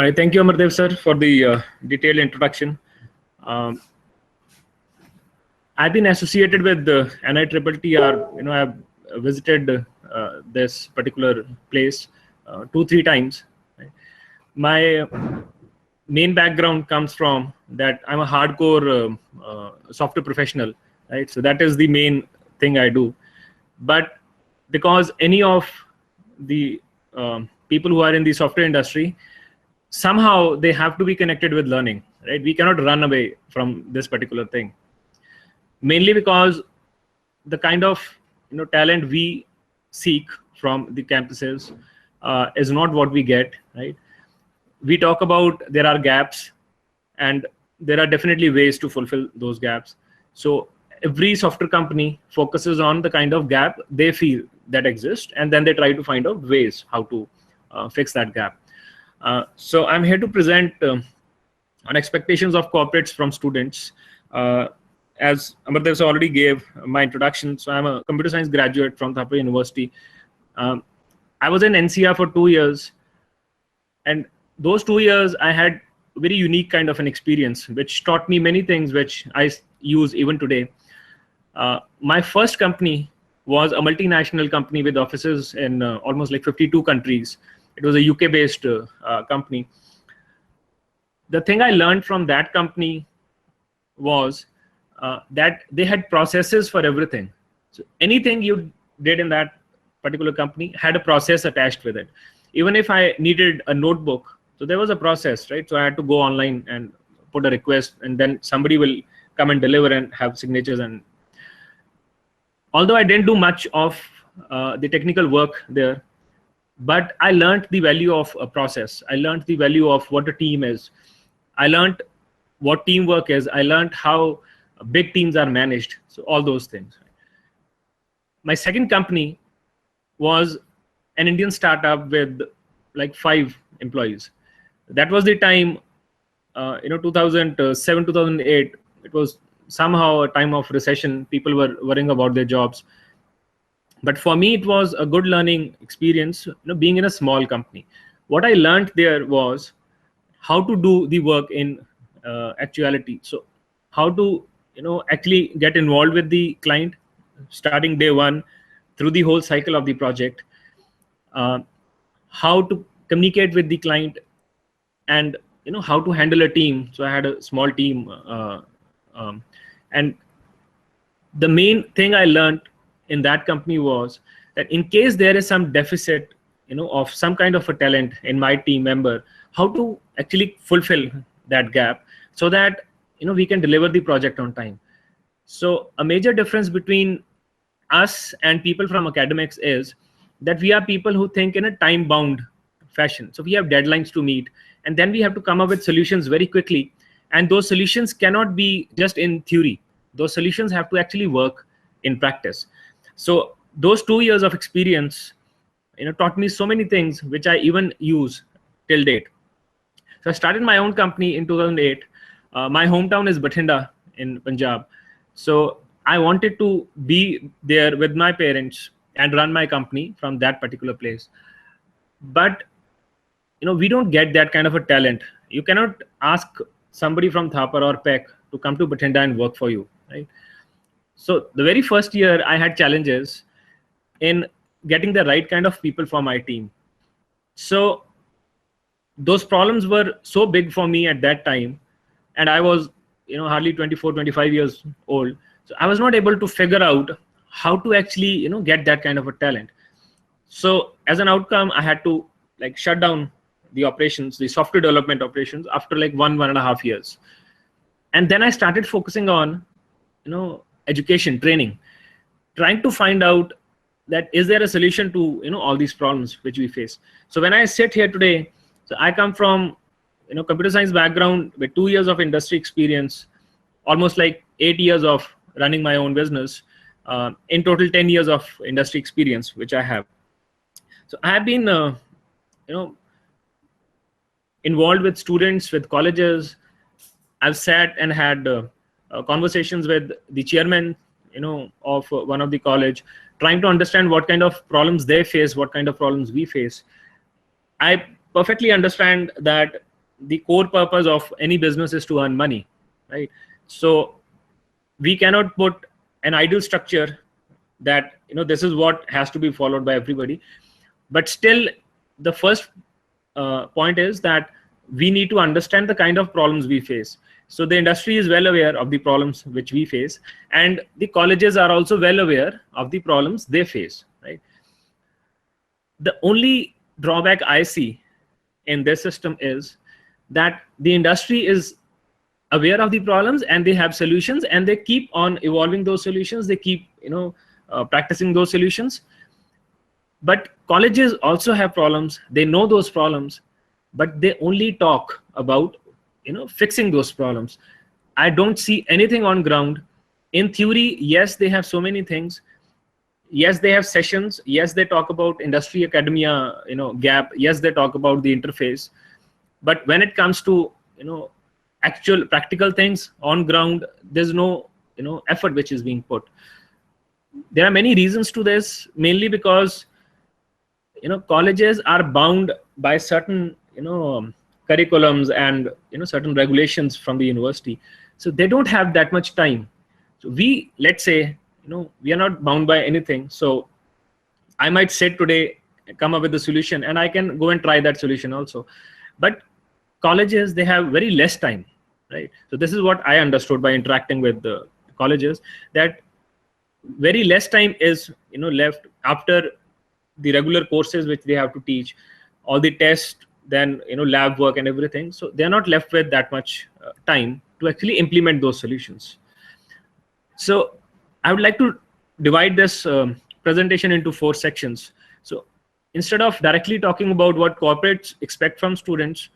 All right, thank you, Amardev sir, for the detailed introduction. Um, I've been associated with NITTTR. I've visited this particular place 2, 3 times. Right? My main background comes from that I'm a hardcore software professional, right? So that is the main thing I do. But because any of the people who are in the software industry, somehow they have to be connected with learning, right? We cannot run away from this particular thing. Mainly because the kind of talent we seek from the campuses is not what we get, right? We talk about there are gaps, and there are definitely ways to fulfill those gaps. So every software company focuses on the kind of gap they feel that exists, and then they try to find out ways how to fix that gap. So I'm here to present on expectations of corporates from students. As Amardev already gave my introduction, so I'm a computer science graduate from Thapar University. I was in NCR for 2 years, and those 2 years I had very unique kind of an experience, which taught me many things which I use even today. My first company was a multinational company with offices in almost like 52 countries. It was a UK-based company. The thing I learned from that company was that they had processes for everything. So anything you did in that particular company had a process attached with it. Even if I needed a notebook, so there was a process, right? So I had to go online and put a request, and then somebody will come and deliver and have signatures. And although I didn't do much of the technical work there, but I learned the value of a process. I learned the value of what a team is. I learned what teamwork is. I learned how big teams are managed. So all those things. My second company was an Indian startup with like 5 employees. That was the time, 2007, 2008. It was somehow a time of recession. People were worrying about their jobs. But for me, it was a good learning experience, being in a small company. What I learned there was how to do the work in actuality. So how to, actually get involved with the client, starting day one through the whole cycle of the project. How to communicate with the client, and how to handle a team. So I had a small team, and the main thing I learned in that company was that in case there is some deficit, of some kind of a talent in my team member, how to actually fulfill that gap so that we can deliver the project on time. So a major difference between us and people from academics is that we are people who think in a time-bound fashion. So we have deadlines to meet, and then we have to come up with solutions very quickly. And those solutions cannot be just in theory. Those solutions have to actually work in practice. So those 2 years of experience, taught me so many things, which I even use till date. So I started my own company in 2008. My hometown is Bathinda in Punjab. So I wanted to be there with my parents and run my company from that particular place. But we don't get that kind of a talent. You cannot ask somebody from Thapar or Peck to come to Bathinda and work for you, right? So the very first year I had challenges in getting the right kind of people for my team. So those problems were so big for me at that time, and I was hardly 24, 25 years old. So I was not able to figure out how to actually get that kind of a talent. So as an outcome, I had to like shut down the operations, the software development operations, after like 1.5 years. And then I started focusing on education, training, trying to find out that is there a solution to all these problems which we face. So when I sit here today, so I come from computer science background with 2 years of industry experience, almost like 8 years of running my own business, in total 10 years of industry experience which I have. So I have been involved with students, with colleges. I've sat and had conversations with the chairman of one of the college, trying to understand what kind of problems they face, what kind of problems we face. I perfectly understand that the core purpose of any business is to earn money, right? So we cannot put an ideal structure that, you know, this is what has to be followed by everybody. But still, the first point is that we need to understand the kind of problems we face. So the industry is well aware of the problems which we face, and the colleges are also well aware of the problems they face, right? The only drawback I see in this system is that the industry is aware of the problems and they have solutions, and they keep on evolving those solutions. They keep, you know, practicing those solutions. But colleges also have problems. They know those problems, but they only talk about, you know, fixing those problems. I don't see anything on ground. In theory, yes, they have so many things. Yes, they have sessions. Yes, they talk about industry academia, you know, gap. Yes, they talk about the interface. But when it comes to, you know, actual practical things on ground, there's no, you know, effort which is being put. There are many reasons to this, mainly because, you know, colleges are bound by certain, you know, curriculums and, you know, certain regulations from the university. So they don't have that much time. So we, let's say, you know, we are not bound by anything. So I might sit today, come up with a solution, and I can go and try that solution also. But colleges, they have very less time, right? So this is what I understood by interacting with the colleges, that very less time is, you know, left after the regular courses which they have to teach, all the tests, then, you know, lab work and everything. So they're not left with that much time to actually implement those solutions. So I would like to divide this presentation into 4 sections. So instead of directly talking about what corporates expect from students,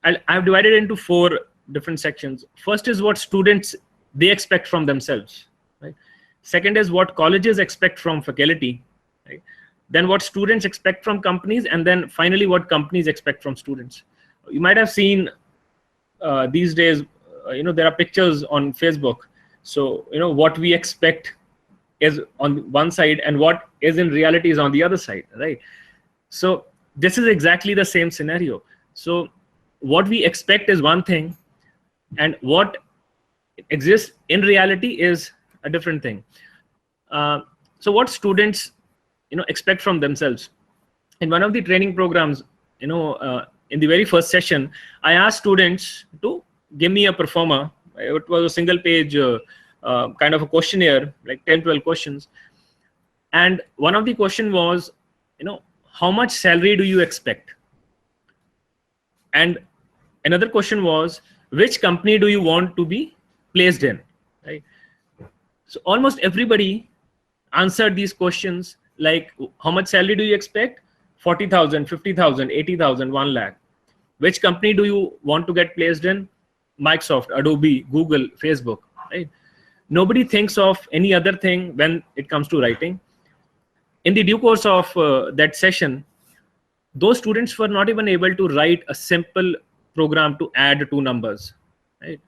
I've divided into 4 different sections. First is what students, they expect from themselves, right? Second is what colleges expect from faculty, right? Then what students expect from companies, and then finally what companies expect from students. You might have seen these days, you know, there are pictures on Facebook. So, you know, what we expect is on one side and what is in reality is on the other side, right? So this is exactly the same scenario. So what we expect is one thing, and what exists in reality is a different thing. So what students, you know, expect from themselves. In one of the training programs, you know, in the very first session, I asked students to give me a performer. It was a single page kind of a questionnaire, like 10-12 questions. And one of the question was, you know, how much salary do you expect? And another question was, which company do you want to be placed in, right? So almost everybody answered these questions like, how much salary do you expect? 40,000, 50,000, 80,000, 1 lakh. Which company do you want to get placed in? Microsoft, Adobe, Google, Facebook, right? Nobody thinks of any other thing when it comes to writing. In the due course of that session, those students were not even able to write a simple program to add 2 numbers, right?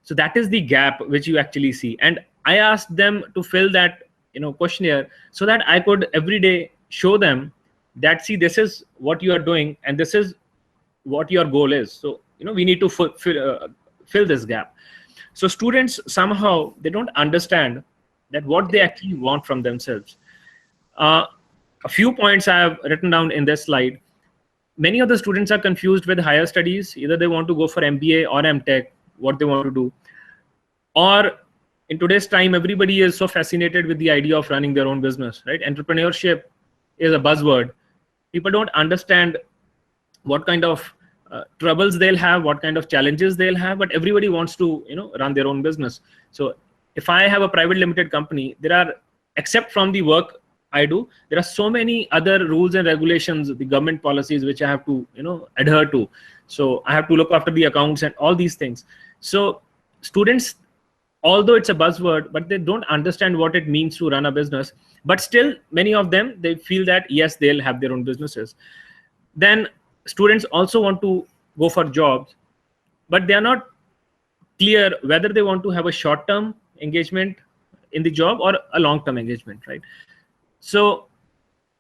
So that is the gap which you actually see. And I asked them to fill that, you know, questionnaire, so that I could every day show them that, see, this is what you are doing and this is what your goal is. So, you know, we need to fill this gap. So students, somehow they don't understand that what they actually want from themselves. A few points I have written down in this slide. Many of the students are confused with higher studies. Either they want to go for MBA or MTech, what they want to do. Or in today's time, everybody is so fascinated with the idea of running their own business, right? Entrepreneurship is a buzzword. People don't understand what kind of troubles they'll have, what kind of challenges they'll have, but everybody wants to, you know, run their own business. So if I have a private limited company, there are, except from the work I do, there are so many other rules and regulations, the government policies, which I have to, you know, adhere to. So I have to look after the accounts and all these things. So students, although it's a buzzword, but they don't understand what it means to run a business. But still, many of them, they feel that, yes, they'll have their own businesses. Then students also want to go for jobs, but they are not clear whether they want to have a short-term engagement in the job or a long-term engagement, right? So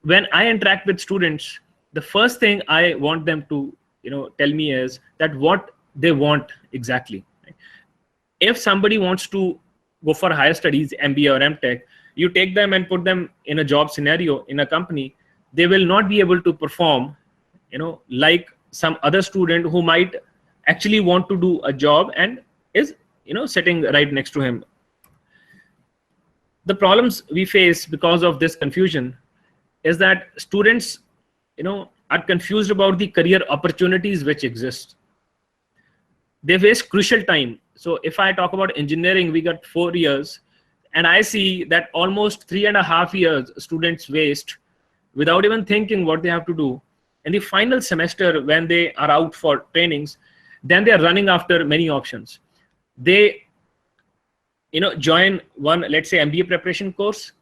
when I interact with students, the first thing I want them to tell me is that what they want exactly. If somebody wants to go for higher studies, MBA or MTech, you take them and put them in a job scenario in a company, they will not be able to perform, like some other student who might actually want to do a job and is, sitting right next to him. The problems we face because of this confusion is that students, are confused about the career opportunities which exist. They waste crucial time. So if I talk about engineering, we got 4 years, and I see that almost 3.5 years students waste without even thinking what they have to do. In the final semester, when they are out for trainings, then they are running after many options. They, join one, let's say, MBA preparation course,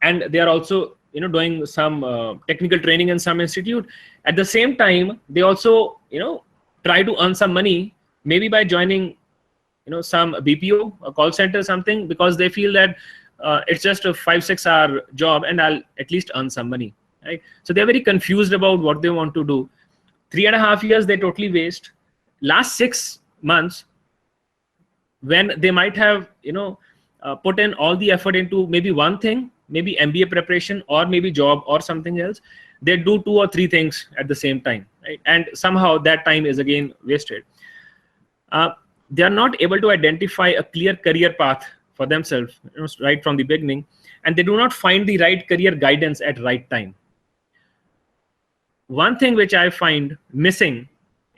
and they are also, doing some technical training in some institute. At the same time, they also, try to earn some money, maybe by joining, some BPO, a call center, something, because they feel that it's just a 5-6 hour job and I'll at least earn some money, right? So they're very confused about what they want to do. 3.5 years they totally waste. Last 6 months, when they might have, put in all the effort into maybe one thing, maybe MBA preparation or maybe job or something else, they do 2 or 3 things at the same time, right? And somehow that time is again wasted. They are not able to identify a clear career path for themselves, right from the beginning, and they do not find the right career guidance at right time. One thing which I find missing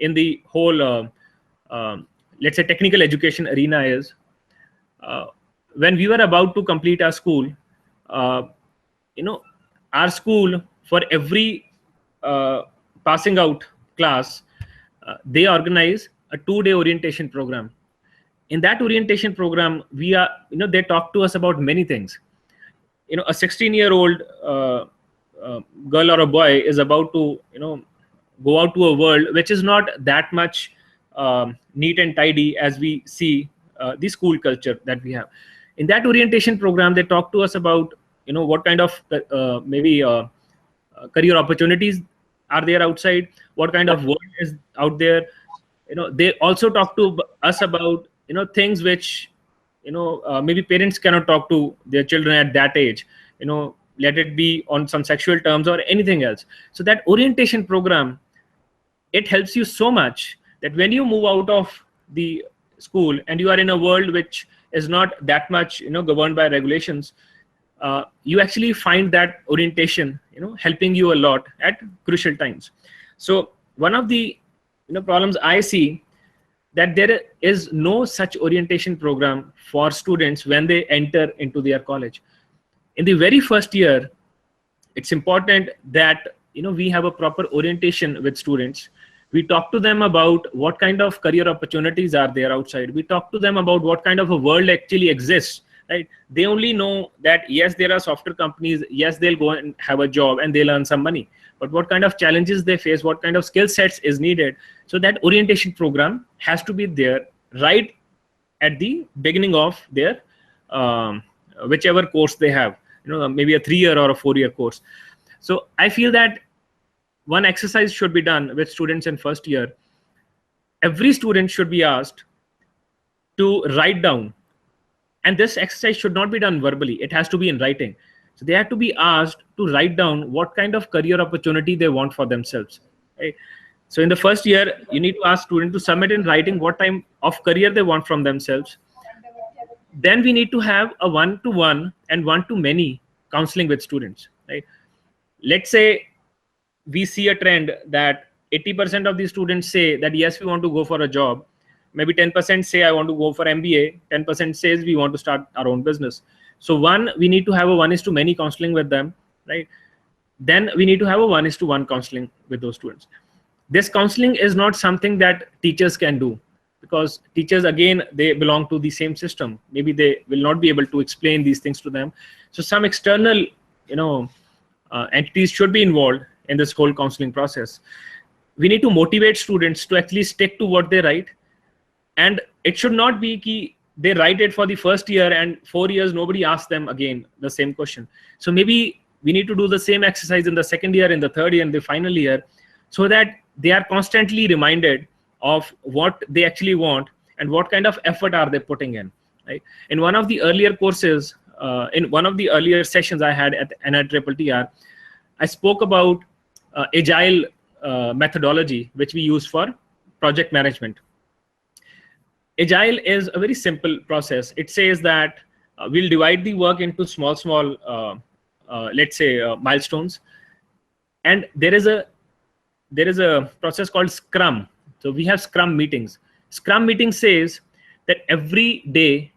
in the whole, let's say, technical education arena is, when we were about to complete our school, our school, for every passing out class, they organize a 2-day orientation program. In that orientation program, we are, they talk to us about many things. A 16-year-old girl or a boy is about to, go out to a world which is not that much neat and tidy as we see the school culture that we have. In that orientation program, they talk to us about, what kind of career opportunities are there outside, what kind of work is out there. They also talk to us about, things which, maybe parents cannot talk to their children at that age, let it be on some sexual terms or anything else. So that orientation program, it helps you so much that when you move out of the school and you are in a world which is not that much, governed by regulations, you actually find that orientation, helping you a lot at crucial times. So one of the problems I see, that there is no such orientation program for students when they enter into their college. In the very first year, it's important that we have a proper orientation with students. We talk to them about what kind of career opportunities are there outside. We talk to them about what kind of a world actually exists, right? They only know that yes, there are software companies, yes, they'll go and have a job and they'll earn some money, but what kind of challenges they face, what kind of skill sets is needed. So that orientation program has to be there right at the beginning of their whichever course they have, maybe a 3-year or a 4-year course. So I feel that one exercise should be done with students in first year. Every student should be asked to write down, and this exercise should not be done verbally, it has to be in writing. So they have to be asked to write down what kind of career opportunity they want for themselves, right? So in the first year, you need to ask students to submit in writing what type of career they want from themselves. Then we need to have a one-to-one and one-to-many counseling with students, right? Let's say we see a trend that 80% of the students say that yes, we want to go for a job. Maybe 10% say I want to go for MBA, 10% says we want to start our own business. So we need to have a 1:many counseling with them, right? Then we need to have a 1:1 counseling with those students. This counseling is not something that teachers can do, because teachers, again, they belong to the same system. Maybe they will not be able to explain these things to them. So some external, entities should be involved in this whole counseling process. We need to motivate students to actually stick to what they write. And it should not be that they write it for the first year and 4 years, nobody asks them again the same question. So maybe we need to do the same exercise in the second year, in the third year, in the final year, so that they are constantly reminded of what they actually want and what kind of effort are they putting in, right? In one of the earlier courses, in one of the earlier sessions I had at NITTR, I spoke about agile methodology, which we use for project management. Agile is a very simple process. It says that we'll divide the work into small, let's say, milestones. And there is a process called Scrum. So we have Scrum meetings. Scrum meeting says that every day,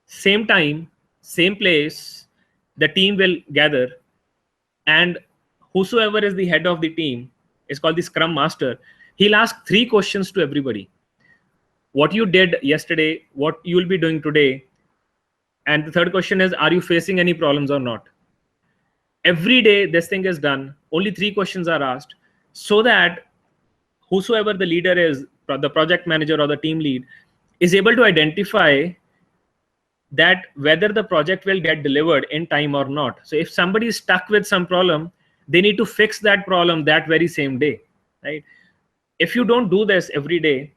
same time, same place, the team will gather, and whosoever is the head of the team is called the Scrum Master. He'll ask 3 questions to everybody: what you did yesterday, what you will be doing today, and the third question is, are you facing any problems or not? Every day this thing is done. Only 3 questions are asked, so that whosoever the leader is, the project manager or the team lead, is able to identify that whether the project will get delivered in time or not. So if somebody is stuck with some problem, they need to fix that problem that very same day, right? If you don't do this every day,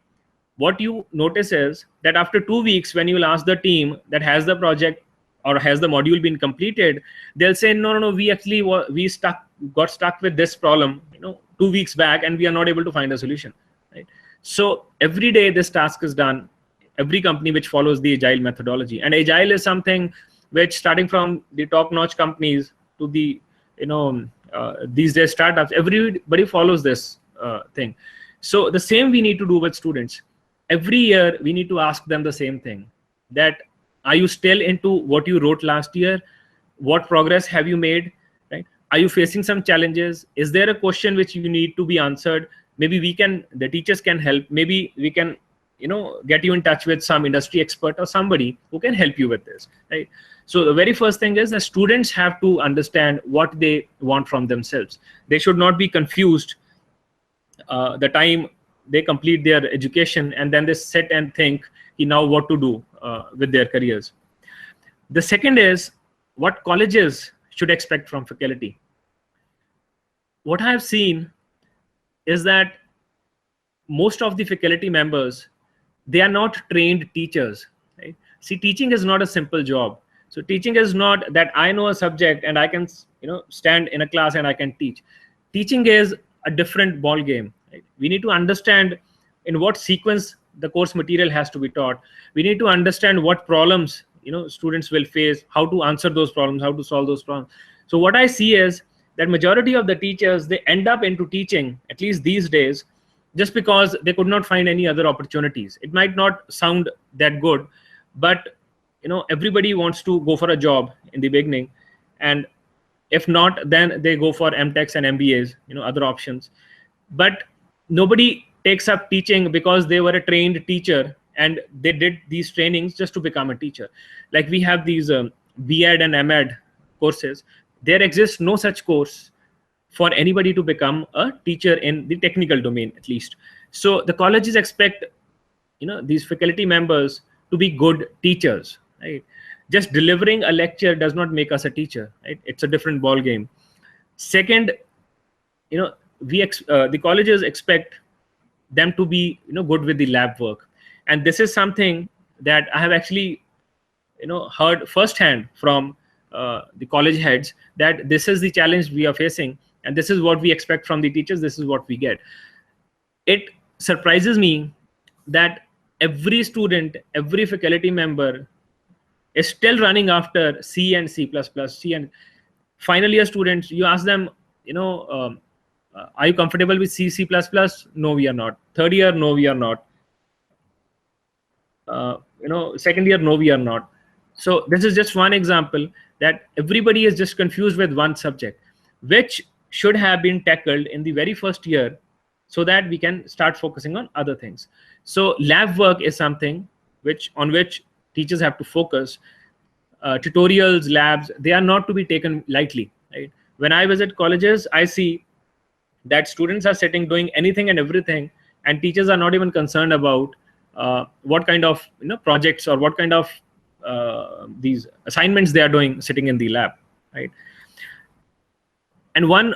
what you notice is that after 2 weeks, when you will ask the team that has the project or has the module been completed, they'll say, no, we actually got stuck with this problem, 2 weeks back, and we are not able to find a solution, right? So every day this task is done. Every company which follows the agile methodology, and agile is something which, starting from the top-notch companies to the these days startups, everybody follows this thing. So the same we need to do with students. Every year we need to ask them the same thing: that are you still into what you wrote last year? What progress have you made? Right? Are you facing some challenges? Is there a question which you need to be answered? Maybe the teachers can help. Maybe we can get you in touch with some industry expert or somebody who can help you with this, right? So the very first thing is that students have to understand what they want from themselves. They should not be confused the time they complete their education, and then they sit and think now what to do with their careers. The second is what colleges should expect from faculty. What I have seen is that most of the faculty members, they are not trained teachers, right? See, teaching is not a simple job. So teaching is not that I know a subject and I can stand in a class and I can teach. Teaching is a different ball game, right? We need to understand in what sequence the course material has to be taught. We need to understand what problems students will face, how to answer those problems, how to solve those problems. So what I see is that majority of the teachers, they end up into teaching, at least these days, just because they could not find any other opportunities. It might not sound that good, but everybody wants to go for a job in the beginning, and if not, then they go for MTechs and MBAs, other options. But nobody takes up teaching because they were a trained teacher and they did these trainings just to become a teacher. Like we have these B.Ed and M.Ed courses. There exists no such course for anybody to become a teacher in the technical domain, at least. So the colleges expect these faculty members to be good teachers, right? Just delivering a lecture does not make us a teacher, right? It's a different ball game. Second, the colleges expect them to be good with the lab work, and this is something that I have actually heard firsthand from the college heads, that this is the challenge we are facing, and this is what we expect from the teachers. This is what we get. It surprises me that every student, every faculty member is still running after C and C++, C and final year students. You ask them, are you comfortable with C, C++? No, we are not. Third year, no, we are not. Second year, no, we are not. So this is just one example that everybody is just confused with one subject, which should have been tackled in the very first year so that we can start focusing on other things. So lab work is something on which teachers have to focus. Tutorials, labs, they are not to be taken lightly, right? When I visit colleges, I see that students are sitting doing anything and everything, and teachers are not even concerned about what kind of projects or what kind of these assignments they are doing sitting in the lab, right? And one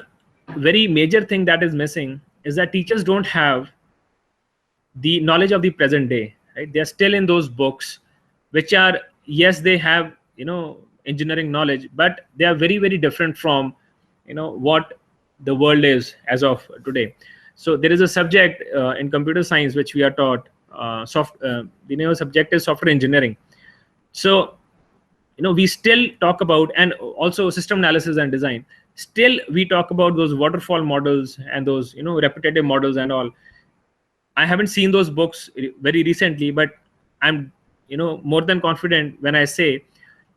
very major thing that is missing is that teachers don't have the knowledge of the present day, right? They're still in those books, which are, yes, they have, engineering knowledge, but they are very, very different from, what the world is as of today. So there is a subject in computer science which we are taught, the name of the subject is software engineering. So, we still talk about, and also system analysis and design, still we talk about those waterfall models and those, repetitive models and all. I haven't seen those books very recently, but I'm, more than confident when I say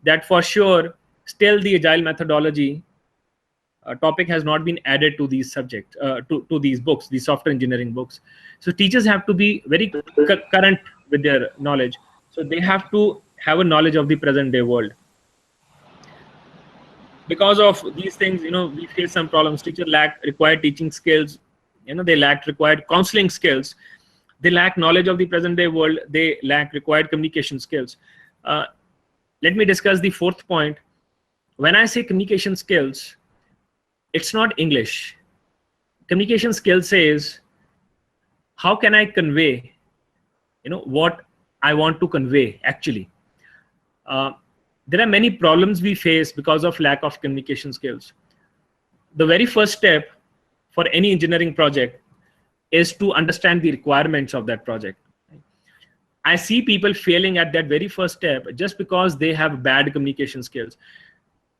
that for sure, still the agile methodology topic has not been added to these subjects, to these books, these software engineering books. So teachers have to be very current with their knowledge. So they have to have a knowledge of the present day world. Because of these things, we face some problems. Teachers lack required teaching skills. They lack required counseling skills. They lack knowledge of the present day world. They lack required communication skills. Let me discuss the fourth point. When I say communication skills, it's not English. Communication skills says, how can I convey, what I want to convey actually. There are many problems we face because of lack of communication skills. The very first step for any engineering project is to understand the requirements of that project. I see people failing at that very first step just because they have bad communication skills.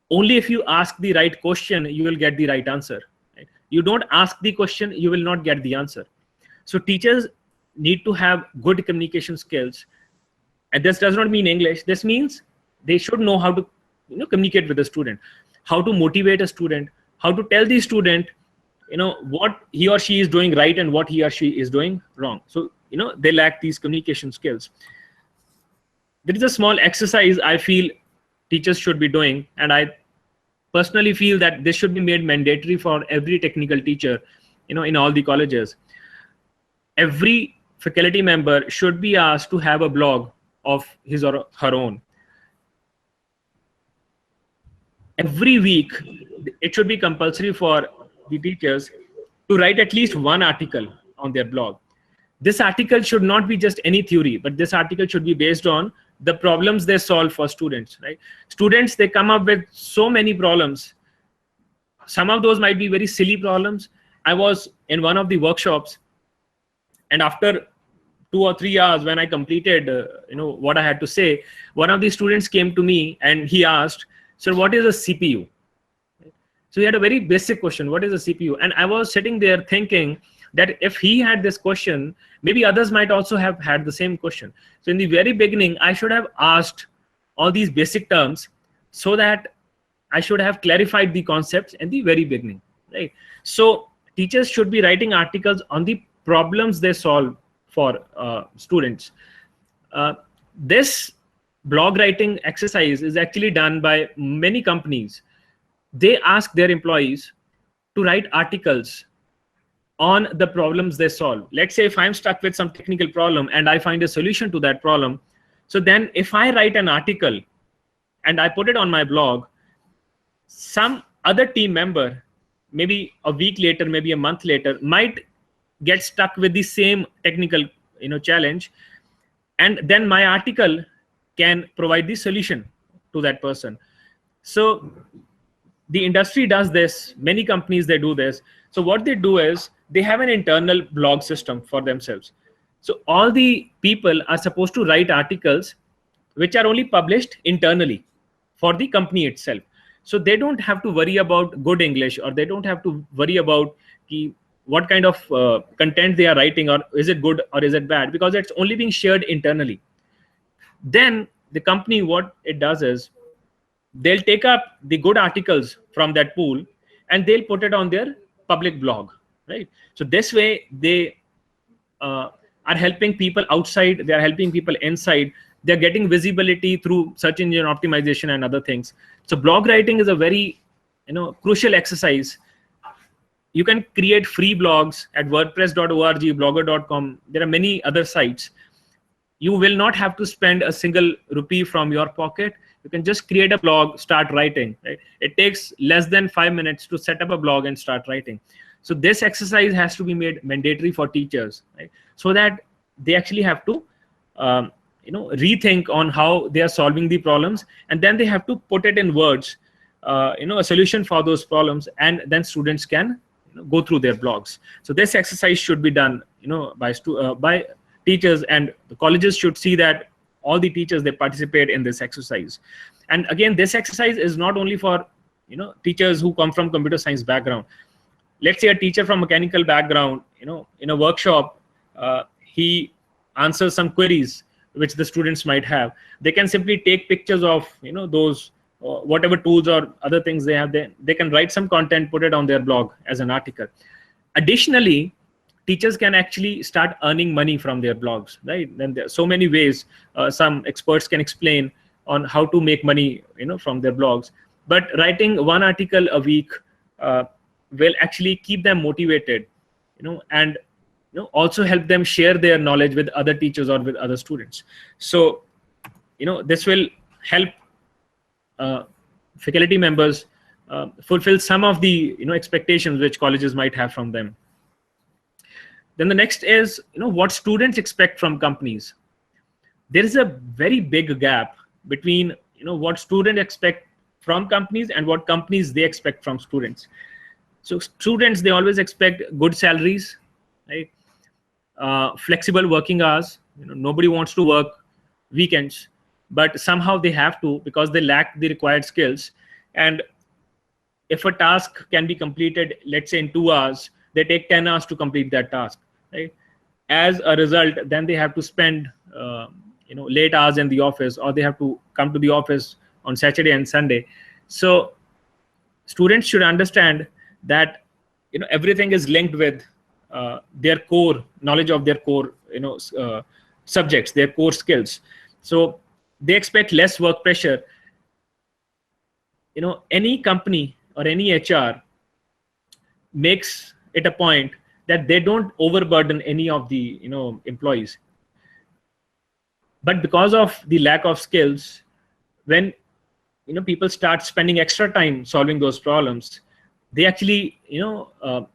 Only if you ask the right question, you will get the right answer. Right? You don't ask the question, you will not get the answer. So teachers need to have good communication skills. And this does not mean English. This means they should know how to communicate with the student, how to motivate a student, how to tell the student what he or she is doing right and what he or she is doing wrong. So they lack these communication skills. There is a small exercise I feel teachers should be doing, and I personally feel that this should be made mandatory for every technical teacher in all the colleges. Every faculty member should be asked to have a blog of his or her own. Every week, it should be compulsory for the teachers to write at least one article on their blog. This article should not be just any theory, but this article should be based on the problems they solve for students, right? Students, they come up with so many problems. Some of those might be very silly problems. I was in one of the workshops, and after 2 or 3 hours, when I completed, what I had to say, one of the students came to me and he asked, "Sir, what is a CPU?" So he had a very basic question, what is a CPU? And I was sitting there thinking that if he had this question, maybe others might also have had the same question. So in the very beginning, I should have asked all these basic terms so that I should have clarified the concepts in the very beginning, right? So teachers should be writing articles on the problems they solve for students. This blog writing exercise is actually done by many companies. They ask their employees to write articles on the problems they solve. Let's say if I'm stuck with some technical problem and I find a solution to that problem, so then if I write an article and I put it on my blog, some other team member, maybe a week later, maybe a month later, might get stuck with the same technical challenge, and then my article can provide the solution to that person. So the industry does this, many companies, they do this. So what they do is they have an internal blog system for themselves. So all the people are supposed to write articles which are only published internally for the company itself. So they don't have to worry about good English, or they don't have to worry about what kind of content they are writing, or is it good or is it bad, because it's only being shared internally. Then the company, what it does is they'll take up the good articles from that pool and they'll put it on their public blog, right? So this way they are helping people outside, they are helping people inside, they're getting visibility through search engine optimization and other things. So blog writing is a very crucial exercise. You can create free blogs at wordpress.org, blogger.com. There are many other sites. You will not have to spend a single rupee from your pocket. You can just create a blog, start writing, right? It takes less than 5 minutes to set up a blog and start writing. So this exercise has to be made mandatory for teachers, right? So that they actually have to rethink on how they are solving the problems, and then they have to put it in words, a solution for those problems, and then students can go through their blogs. So this exercise should be done by teachers, and the colleges should see that all the teachers, they participate in this exercise. And again, this exercise is not only for teachers who come from computer science background. Let's say a teacher from mechanical background, in a workshop, he answers some queries which the students might have. They can simply take pictures of those whatever tools or other things they have. They can write some content, put it on their blog as an article. Additionally, teachers can actually start earning money from their blogs, right? Then there are so many ways. Some experts can explain on how to make money from their blogs, but writing one article a week will actually keep them motivated, and also help them share their knowledge with other teachers or with other students. So this will help faculty members fulfill some of the expectations which colleges might have from them. Then the next is what students expect from companies. There is a very big gap between what students expect from companies and what companies they expect from students. So students, they always expect good salaries, right? Flexible working hours. Nobody wants to work weekends, but somehow they have to because they lack the required skills. And if a task can be completed, let's say in 2 hours, they take 10 hours to complete that task, right? As a result, then they have to spend late hours in the office, or they have to come to the office on Saturday and Sunday. So students should understand that everything is linked with their core knowledge of their core subjects, their core skills. So they expect less work pressure. Any company or any HR makes it a point that they don't overburden any of the employees. But because of the lack of skills, when people start spending extra time solving those problems, they actually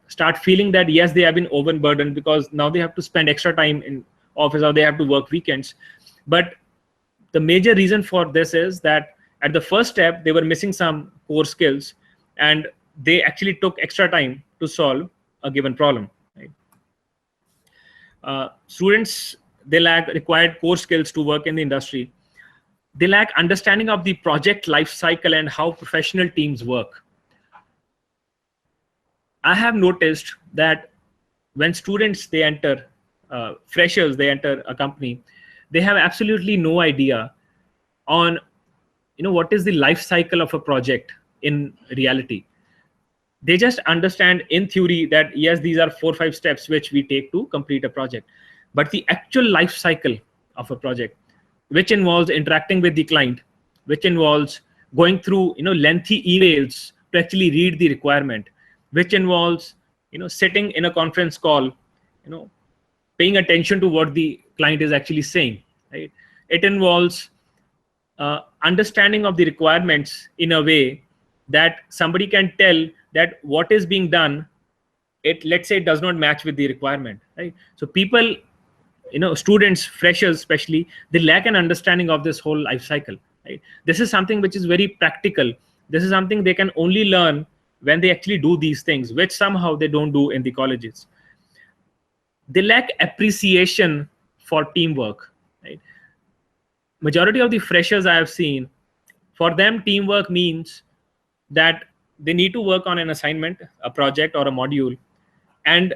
start feeling that yes, they have been overburdened because now they have to spend extra time in office, or they have to work weekends. But the major reason for this is that at the first step they were missing some core skills, and they actually took extra time to solve a given problem, right? Students, they lack required core skills to work in the industry. They lack understanding of the project life cycle and how professional teams work. I have noticed that when students, they enter, freshers, they enter a company, they have absolutely no idea on what is the life cycle of a project in reality. They just understand in theory that yes, these are 4 or 5 steps which we take to complete a project. But the actual life cycle of a project, which involves interacting with the client, which involves going through lengthy emails to actually read the requirement, which involves sitting in a conference call, paying attention to what the client is actually saying, right? It involves understanding of the requirements in a way that somebody can tell that what is being done, let's say it does not match with the requirement, right? So people, students, freshers especially, they lack an understanding of this whole life cycle, right? This is something which is very practical. This is something they can only learn when they actually do these things, which somehow they don't do in the colleges. They lack appreciation for teamwork, right? Majority of the freshers I have seen, for them teamwork means that they need to work on an assignment, a project or a module, and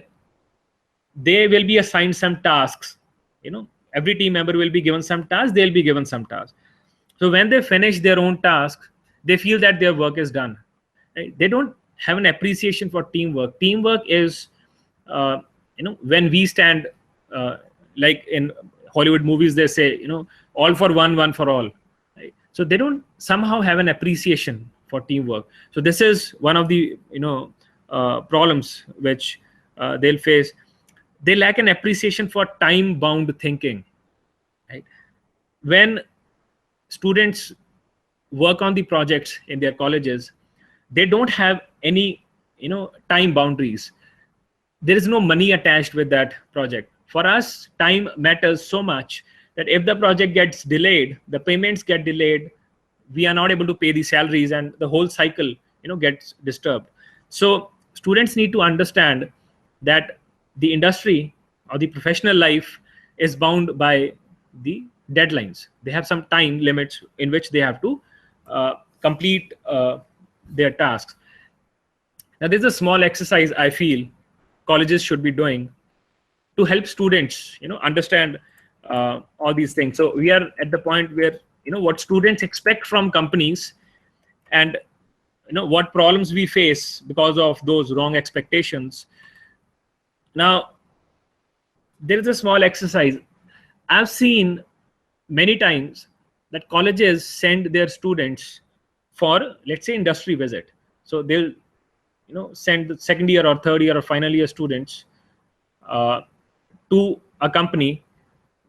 they will be assigned some tasks. Every team member will be given some tasks, they'll be given some tasks. So when they finish their own task, they feel that their work is done, right? They don't have an appreciation for teamwork. Teamwork is when we stand, like in Hollywood movies, they say all for one, one for all, right? So they don't somehow have an appreciation for teamwork. So this is one of the problems which they'll face. They lack an appreciation for time bound thinking, right? When students work on the projects in their colleges, they don't have any time boundaries. there is no money attached with that project. For us, time matters so much that if the project gets delayed, the payments get delayed, we are not able to pay the salaries, and the whole cycle, gets disturbed. So students need to understand that the industry or the professional life is bound by the deadlines. They have some time limits in which they have to complete their tasks. Now, there's a small exercise I feel colleges should be doing to help students, understand all these things. So we are at the point where, what students expect from companies, and what problems we face because of those wrong expectations. Now, there is a small exercise. I've seen many times that colleges send their students for, let's say, industry visit. So they'll send the second year or third year or final year students to a company.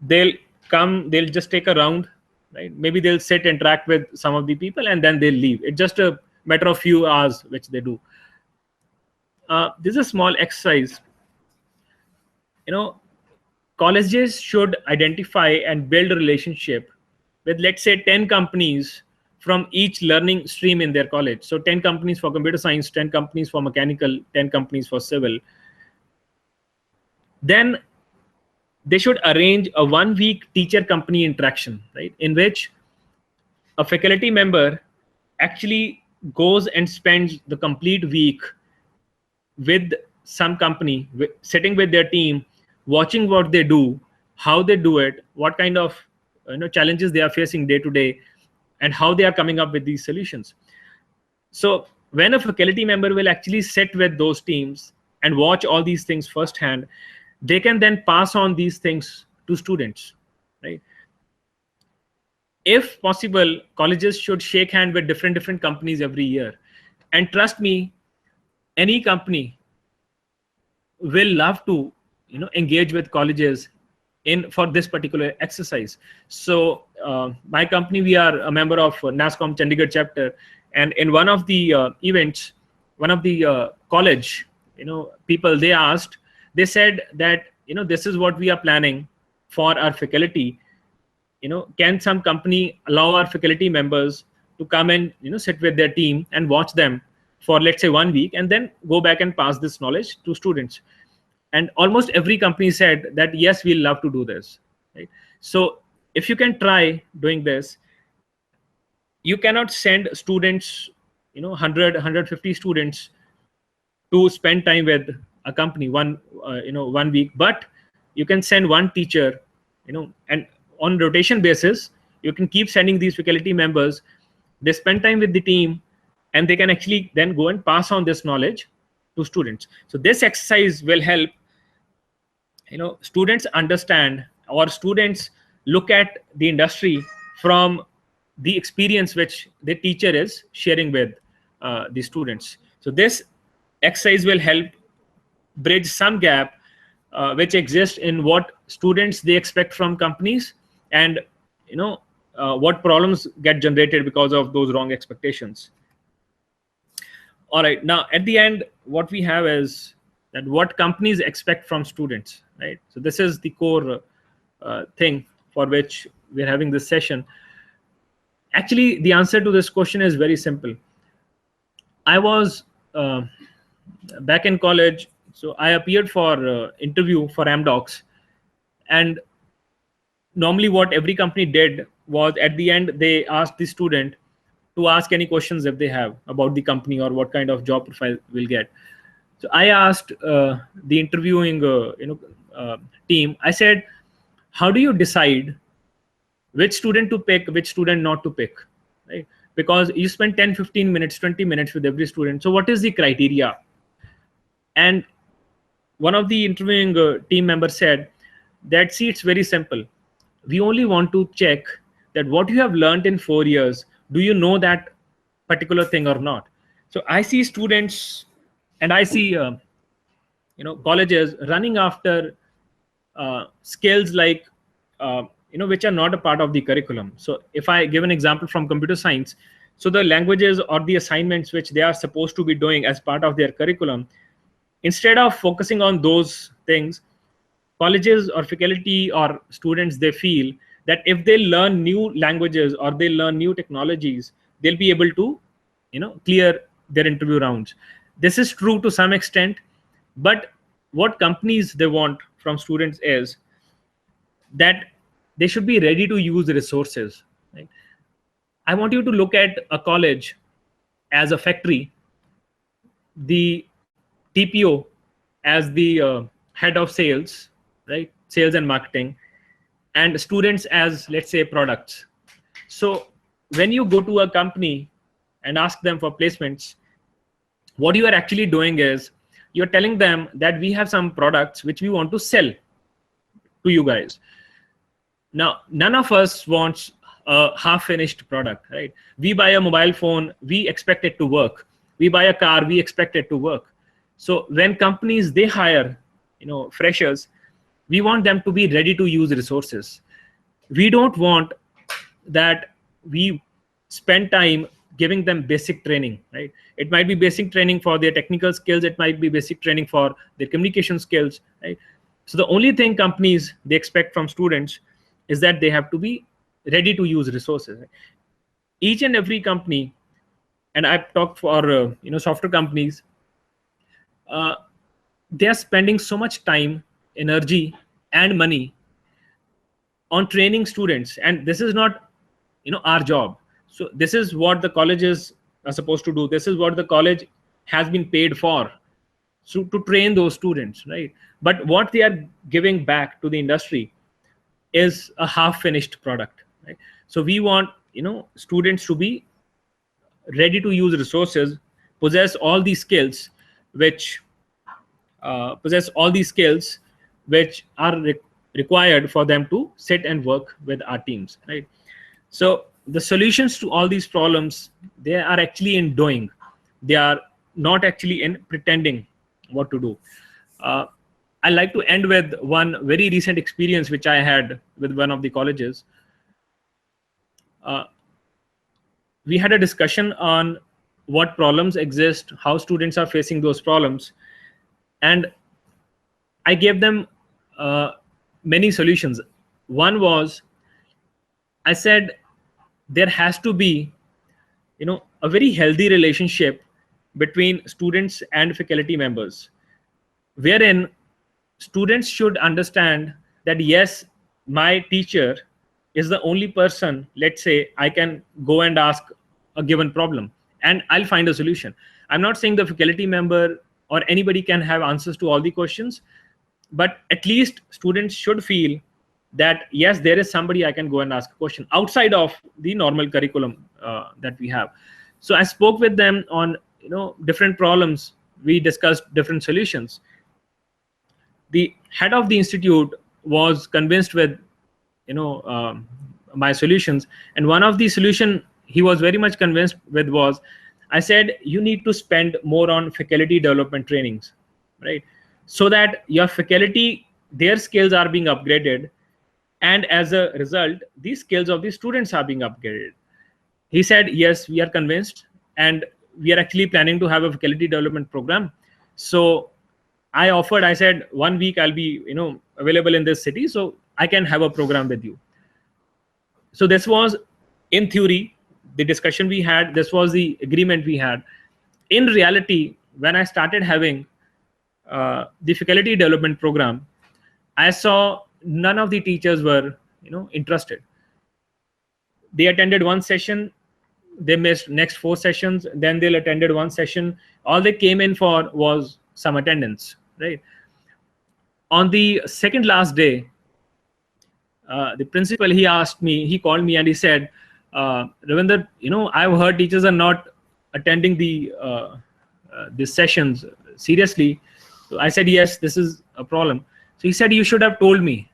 They'll come, they'll just take a round, right? Maybe they'll sit, interact with some of the people, and then they'll leave. It's just a matter of few hours which they do. This is a small exercise. Colleges should identify and build a relationship with, let's say, 10 companies from each learning stream in their college. So 10 companies for computer science, 10 companies for mechanical, 10 companies for civil. Then they should arrange a 1-week teacher-company interaction, right? In which a faculty member actually goes and spends the complete week with some company, sitting with their team, watching what they do, how they do it, what kind of challenges they are facing day to day, and how they are coming up with these solutions. So when a faculty member will actually sit with those teams and watch all these things firsthand, they can then pass on these things to students, right? If possible, colleges should shake hands with different companies every year. And trust me, any company will love to engage with colleges for this particular exercise. So my company, we are a member of NASSCOM Chandigarh chapter, and in one of the events, one of the college people, they said that this is what we are planning for our faculty. Can some company allow our faculty members to come and sit with their team and watch them for, let's say, 1 week, and then go back and pass this knowledge to students? And almost every company said that yes, we'll love to do this, right? So if you can try doing this, you cannot send students 150 students to spend time with a company 1 week, but you can send one teacher, and on rotation basis, you can keep sending these faculty members. They spend time with the team, and they can actually then go and pass on this knowledge to students. So this exercise will help students understand, or students look at the industry from the experience which the teacher is sharing with the students. So this exercise will help bridge some gap which exists in what students they expect from companies, and what problems get generated because of those wrong expectations. All right, now at the end, what we have is that what companies expect from students, right? So this is the core thing for which we're having this session. Actually, the answer to this question is very simple. I was back in college, so I appeared for interview for Amdocs, and normally what every company did was, at the end, they asked the student to ask any questions if they have about the company or what kind of job profile we'll get. So I asked the interviewing team, I said, how do you decide which student to pick, which student not to pick, right? Because you spend 10, 15 minutes, 20 minutes with every student. So what is the criteria? And one of the interviewing team members said that, see, it's very simple. We only want to check that what you have learned in 4 years, do you know that particular thing or not? So I see students, and I see colleges running after skills like which are not a part of the curriculum. So if I give an example from computer science, so the languages or the assignments which they are supposed to be doing as part of their curriculum, Instead of focusing on those things, colleges or faculty or students, they feel that if they learn new languages or they learn new technologies, they'll be able to, clear their interview rounds. This is true to some extent, but what companies they want from students is that they should be ready to use the resources, right? I want you to look at a college as a factory, the TPO as the head of sales, right? Sales and marketing, and students as, let's say, products. So when you go to a company and ask them for placements, what you are actually doing is you're telling them that we have some products which we want to sell to you guys. Now, none of us wants a half-finished product, right? We buy a mobile phone, we expect it to work. We buy a car, we expect it to work. So when companies, they hire, freshers, we want them to be ready to use resources. We don't want that we spend time giving them basic training, right? It might be basic training for their technical skills. It might be basic training for their communication skills, right? So the only thing companies, they expect from students is that they have to be ready to use resources. Each and every company, and I've talked for software companies, they are spending so much time, energy, and money on training students, and this is not our job. So this is what the colleges are supposed to do. This is what the college has been paid for, so to train those students, right? But what they are giving back to the industry is a half-finished product, right? So we want students to be ready to use resources, possess all these skills which are required for them to sit and work with our teams, right? So the solutions to all these problems, they are actually in doing. They are not actually in pretending what to do. I like to end with one very recent experience which I had with one of the colleges. We had a discussion on what problems exist, how students are facing those problems, and I gave them many solutions. One was, I said there has to be a very healthy relationship between students and faculty members, wherein students should understand that yes, my teacher is the only person, let's say, I can go and ask a given problem and I'll find a solution. I'm not saying the faculty member or anybody can have answers to all the questions, but at least students should feel that yes, there is somebody I can go and ask a question outside of the normal curriculum that we have. So I spoke with them on different problems. We discussed different solutions. The head of the institute was convinced with my solutions, and one of the solution he was very much convinced with was, I said you need to spend more on faculty development trainings, right? So that your faculty, their skills are being upgraded, and as a result the skills of the students are being upgraded. He said yes, we are convinced, and we are actually planning to have a faculty development program. So I said 1 week I'll be available in this city, so I can have a program with you. So this was in theory the discussion we had, this was the agreement we had. In reality, when I started having the faculty development program, I saw none of the teachers were interested. They attended one session, they missed next 4 sessions, then they'll attended one session. All they came in for was some attendance, right? On the second last day, the principal, he called me and he said, Ravinder, I've heard teachers are not attending the sessions seriously. So I said, yes, this is a problem. So he said, you should have told me.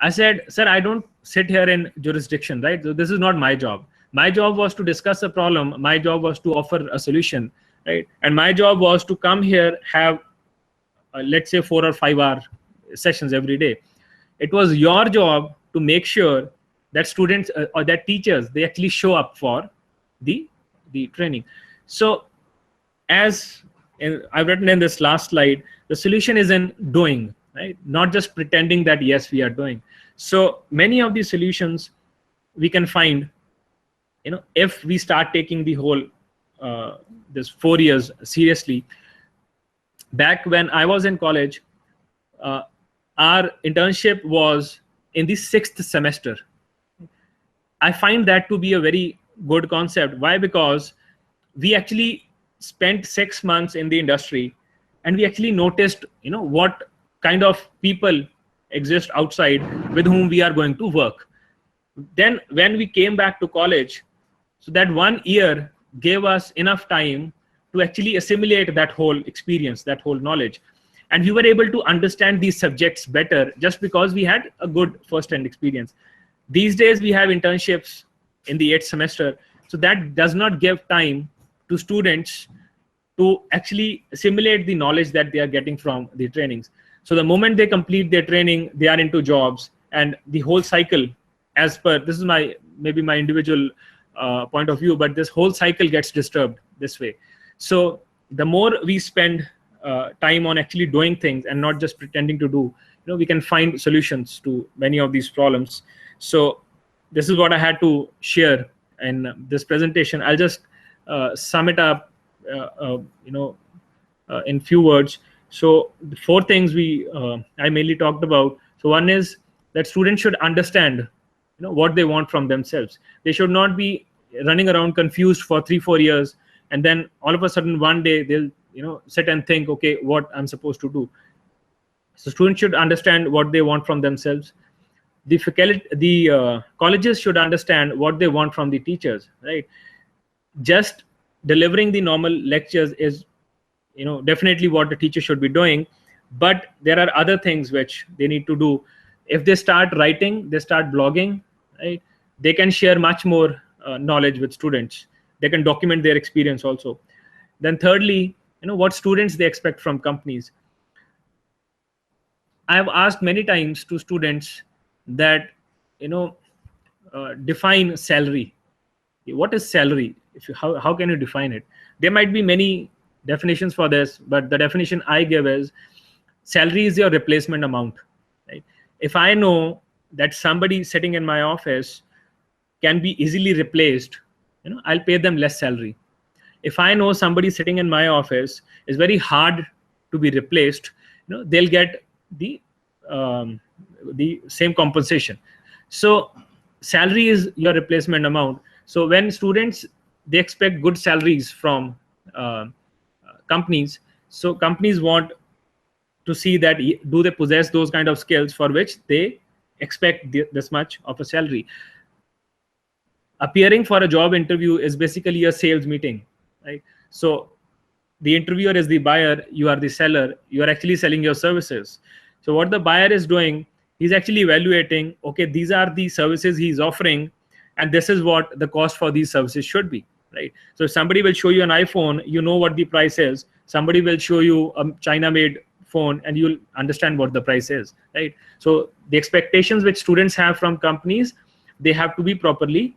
I said, sir, I don't sit here in jurisdiction, right? So this is not my job. My job was to discuss a problem. My job was to offer a solution, right? And my job was to come here, have let's say 4 or 5 hour sessions every day. It was your job to make sure that students or that teachers, they actually show up for the training. So as I've written in this last slide, the solution is in doing, right? Not just pretending that yes, we are doing. So many of these solutions we can find, if we start taking the whole this 4 years seriously. Back when I was in college, our internship was in the 6th semester. I find that to be a very good concept. Why? Because we actually spent 6 months in the industry, and we actually noticed, what kind of people exist outside with whom we are going to work. Then when we came back to college, so that 1 year gave us enough time to actually assimilate that whole experience, that whole knowledge. And we were able to understand these subjects better just because we had a good first-hand experience. These days we have internships in the 8th semester, so that does not give time to students to actually assimilate the knowledge that they are getting from the trainings. So the moment they complete their training, they are into jobs, and the whole cycle, as per, this is maybe my individual point of view, but this whole cycle gets disturbed this way. So the more we spend time on actually doing things and not just pretending to do, we can find solutions to many of these problems. So this is what I had to share in this presentation. I'll just sum it up, in few words. So the 4 things I mainly talked about. So one is that students should understand, what they want from themselves. They should not be running around confused for 3-4 years, and then all of a sudden one day they'll sit and think, okay, what I'm supposed to do. So students should understand what they want from themselves. The colleges should understand what they want from the teachers, right? Just delivering the normal lectures is definitely what the teacher should be doing, but there are other things which they need to do. If they start writing, they start blogging, right, they can share much more knowledge with students. They can document their experience also. Then thirdly, what students they expect from companies. I have asked many times to students that define salary. What is salary? How can you define it? There might be many definitions for this, but the definition I give is salary is your replacement amount, right? If I know that somebody sitting in my office can be easily replaced, I'll pay them less salary. If I know somebody sitting in my office is very hard to be replaced, they'll get the same compensation. So salary is your replacement amount. So when students, they expect good salaries from companies, so companies want to see that do they possess those kind of skills for which they expect this much of a salary. Appearing for a job interview is basically a sales meeting, right? So the interviewer is the buyer, you are the seller, you are actually selling your services. So what the buyer is doing, he's actually evaluating, okay, these are the services he's offering, and this is what the cost for these services should be, right? So if somebody will show you an iPhone, what the price is. Somebody will show you a China-made phone, and you'll understand what the price is, right? So the expectations which students have from companies, they have to be properly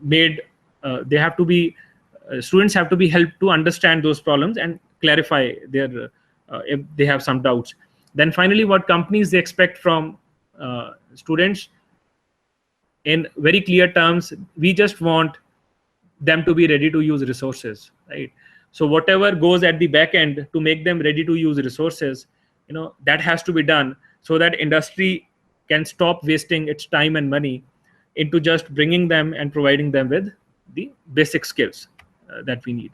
made. They have to be students have to be helped to understand those problems and clarify their if they have some doubts. Then finally, what companies they expect from students, in very clear terms, we just want them to be ready to use resources, right? So whatever goes at the back end to make them ready to use resources, that has to be done, so that industry can stop wasting its time and money into just bringing them and providing them with the basic skills that we need.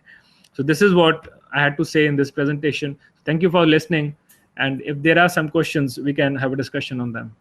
So this is what I had to say in this presentation. Thank you for listening. And if there are some questions, we can have a discussion on them.